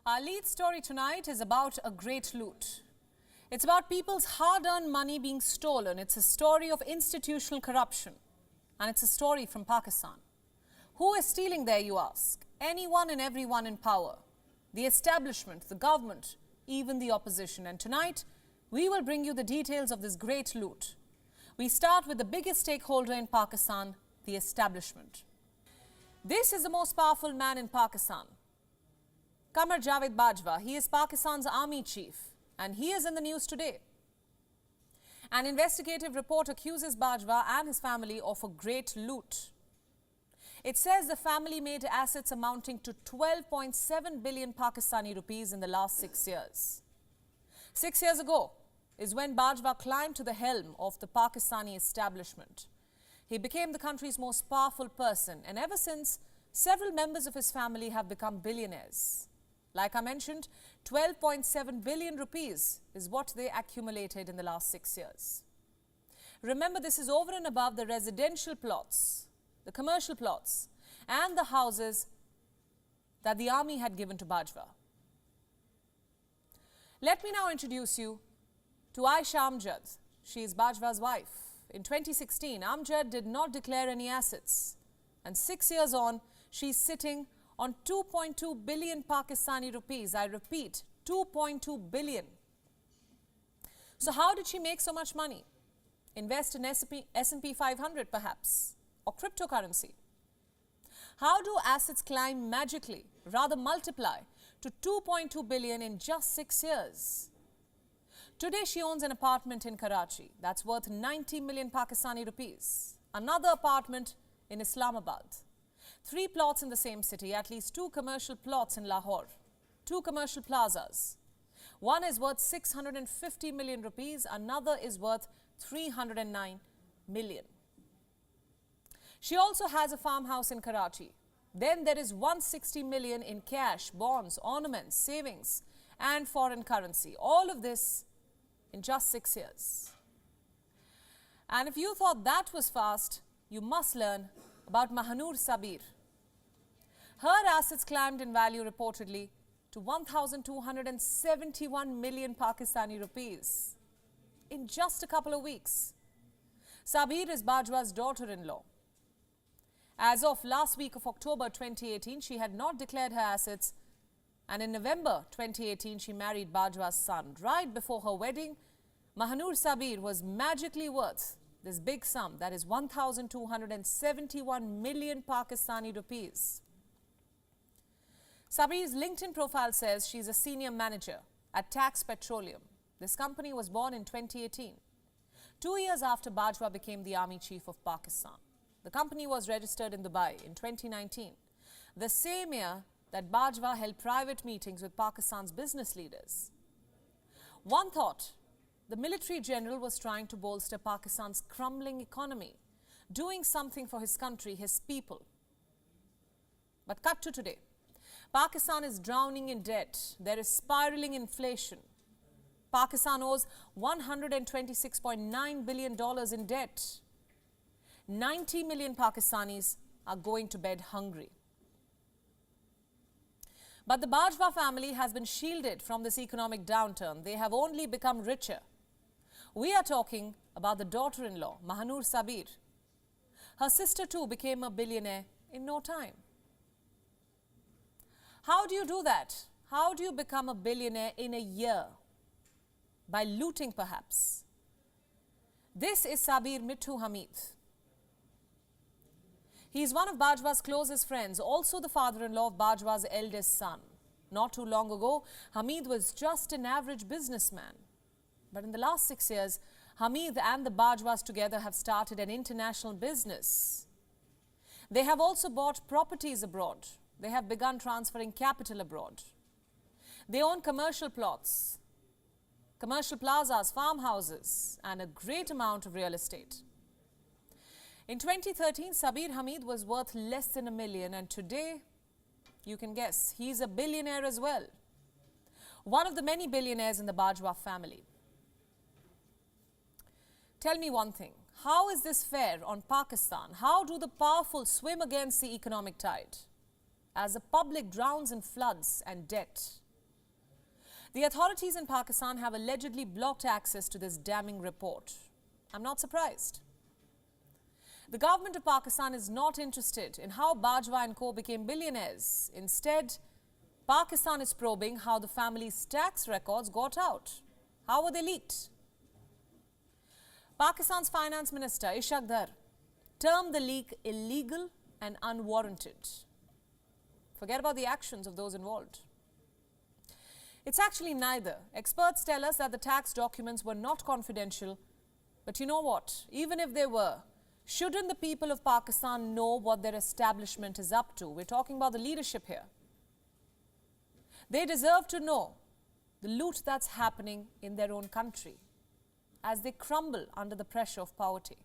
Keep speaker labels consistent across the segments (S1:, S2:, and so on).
S1: Our lead story tonight is about a great loot. It's about people's hard-earned money being stolen. It's a story of institutional corruption. And it's a story from Pakistan. Who is stealing there, you ask? Anyone and everyone in power. The establishment, the government, even the opposition. And tonight, we will bring you the details of this great loot. We start with the biggest stakeholder in Pakistan, the establishment. This is the most powerful man in Pakistan. Gen Bajwa. He is Pakistan's army chief, and he is in the news today. An investigative report accuses Bajwa and his family of a great loot. It says the family made assets amounting to 12.7 billion Pakistani rupees in the last 6 years. 6 years ago is when Bajwa climbed to the helm of the Pakistani establishment. He became the country's most powerful person, and ever since, several members of his family have become billionaires. Like I mentioned, 12.7 billion rupees is what they accumulated in the last 6 years. Remember, this is over and above the residential plots, the commercial plots, and the houses that the army had given to Bajwa. Let me now introduce you to Ayesha Amjad. She is Bajwa's wife. In 2016, Amjad did not declare any assets. And 6 years on, she's sitting on 2.2 billion Pakistani rupees. I repeat, 2.2 billion. So how did she make so much money? Invest in S&P 500 perhaps, or cryptocurrency. How do assets climb magically, rather multiply to 2.2 billion in just 6 years? Today she owns an apartment in Karachi that's worth 90 million Pakistani rupees. Another apartment in Islamabad. 3 plots in the same city, at least 2 commercial plots in Lahore, 2 commercial plazas. One is worth 650 million rupees, another is worth 309 million. She also has a farmhouse in Karachi. Then there is 160 million in cash, bonds, ornaments, savings, and foreign currency. All of this in just 6 years. And if you thought that was fast, you must learn about Mahanur Sabir. Her assets climbed in value reportedly to 1,271 million Pakistani rupees in just a couple of weeks. Sabir is Bajwa's daughter-in-law. As of last week of October 2018, she had not declared her assets, and in November 2018, she married Bajwa's son. Right before her wedding, Mahanur Sabir was magically worth this big sum, that is 1,271 million Pakistani rupees. Sabir's LinkedIn profile says she's a senior manager at Tax Petroleum. This company was born in 2018, 2 years after Bajwa became the army chief of Pakistan. The company was registered in Dubai in 2019, the same year that Bajwa held private meetings with Pakistan's business leaders. One thought, the military general was trying to bolster Pakistan's crumbling economy, doing something for his country, his people. But cut to today. Pakistan is drowning in debt. There is spiraling inflation. Pakistan owes $126.9 billion in debt. 90 million Pakistanis are going to bed hungry. But the Bajwa family has been shielded from this economic downturn. They have only become richer. We are talking about the daughter-in-law, Mahanur Sabir. Her sister too became a billionaire in no time. How do you do that? How do you become a billionaire in a year? By looting perhaps. This is Sabir Mithu Hamid. He is one of Bajwa's closest friends, also the father-in-law of Bajwa's eldest son. Not too long ago, Hamid was just an average businessman. But in the last 6 years, Hamid and the Bajwas together have started an international business. They have also bought properties abroad. They have begun transferring capital abroad. They own commercial plots, commercial plazas, farmhouses, and a great amount of real estate. In 2013, Sabir Hamid was worth less than $1 million, and today, you can guess, he's a billionaire as well. One of the many billionaires in the Bajwa family. Tell me one thing, how is this fair on Pakistan? How do the powerful swim against the economic tide? As the public drowns in floods and debt, The authorities in Pakistan have allegedly blocked access to this damning report. I'm not surprised. The government of Pakistan is not interested in how Bajwa and co became billionaires. Instead, Pakistan is probing how the family's tax records got out. How were they leaked? Pakistan's Finance Minister Ayesha termed the leak illegal and unwarranted. Forget about the actions of those involved. It's actually neither. Experts tell us that the tax documents were not confidential. But you know what? Even if they were, shouldn't the people of Pakistan know what their establishment is up to? We're talking about the leadership here. They deserve to know the loot that's happening in their own country as they crumble under the pressure of poverty.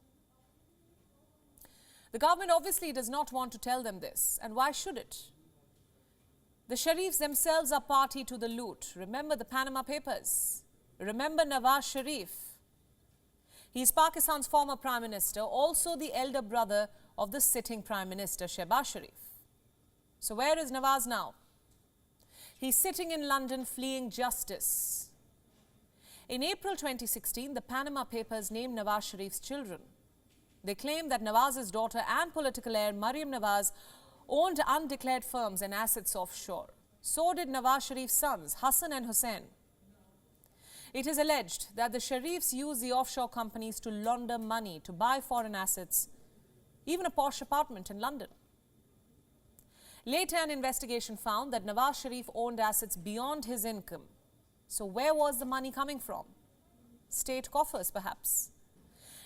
S1: The government obviously does not want to tell them this, and why should it? The Sharifs themselves are party to the loot. Remember the Panama Papers. Remember Nawaz Sharif. He's Pakistan's former Prime Minister, also the elder brother of the sitting Prime Minister, Sharif. So where is Nawaz now? He's sitting in London fleeing justice. In April 2016, the Panama Papers named Nawaz Sharif's children. They claimed that Nawaz's daughter and political heir, Maryam Nawaz, owned undeclared firms and assets offshore. So did Nawaz Sharif's sons, Hassan and Hussein. It is alleged that the Sharifs used the offshore companies to launder money, to buy foreign assets, even a posh apartment in London. Later, an investigation found that Nawaz Sharif owned assets beyond his income. So where was the money coming from? State coffers, perhaps.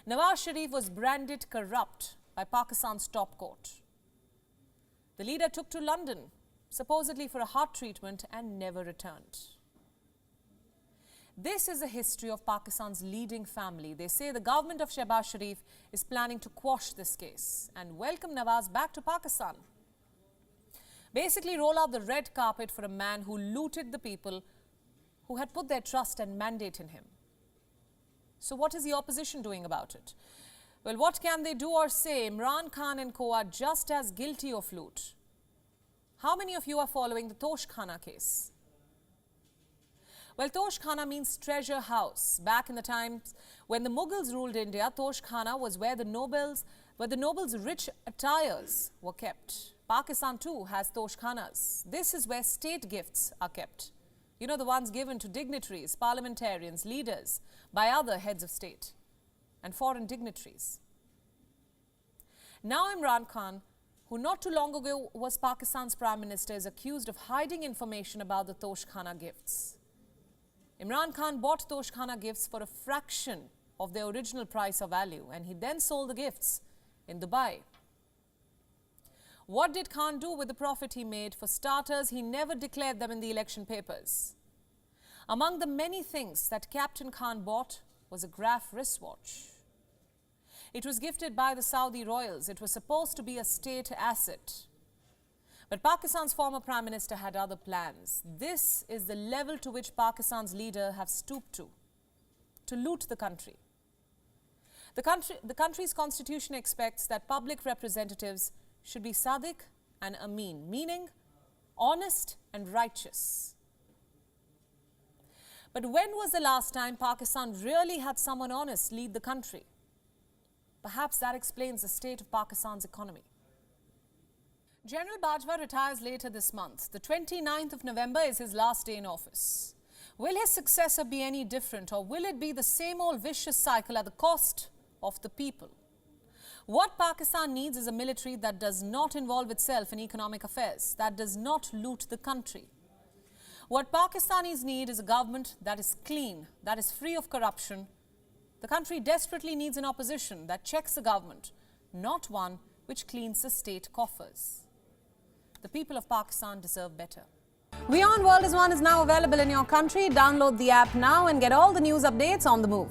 S1: Nawaz Sharif was branded corrupt by Pakistan's top court. The leader took to London, supposedly for a heart treatment, and never returned. This is the history of Pakistan's leading family. They say the government of Shehbaz Sharif is planning to quash this case and welcome Nawaz back to Pakistan. Basically roll out the red carpet for a man who looted the people who had put their trust and mandate in him. So what is the opposition doing about it? Well, what can they do or say? Imran Khan and co are just as guilty of loot. How many of you are following the Tosh Khana case? Well, Tosh Khana means treasure house. Back in the times when the Mughals ruled India, Tosh Khana was where the nobles' rich attires were kept. Pakistan too has Tosh Khanas. This is where state gifts are kept. You know, the ones given to dignitaries, parliamentarians, leaders, by other heads of state and foreign dignitaries. Now Imran Khan, who not too long ago was Pakistan's Prime Minister, is accused of hiding information about the Tosh Khana gifts. Imran Khan bought Tosh Khana gifts for a fraction of their original price or value, and he then sold the gifts in Dubai. What did Khan do with the profit he made? For starters, he never declared them in the election papers. Among the many things that Captain Khan bought was a Graf wristwatch. It was gifted by the Saudi royals. It was supposed to be a state asset. But Pakistan's former Prime Minister had other plans. This is the level to which Pakistan's leader have stooped to loot the country. The country's constitution expects that public representatives should be Sadiq and Amin, meaning honest and righteous. But when was the last time Pakistan really had someone honest lead the country? Perhaps that explains the state of Pakistan's economy. General Bajwa retires later this month. The 29th of November is his last day in office. Will his successor be any different, or will it be the same old vicious cycle at the cost of the people? What Pakistan needs is a military that does not involve itself in economic affairs, that does not loot the country. What Pakistanis need is a government that is clean, that is free of corruption. The country desperately needs an opposition that checks the government, not one which cleans the state coffers. The people of Pakistan deserve better. WION World is now available in your country. Download the app now and get all the news updates on the move.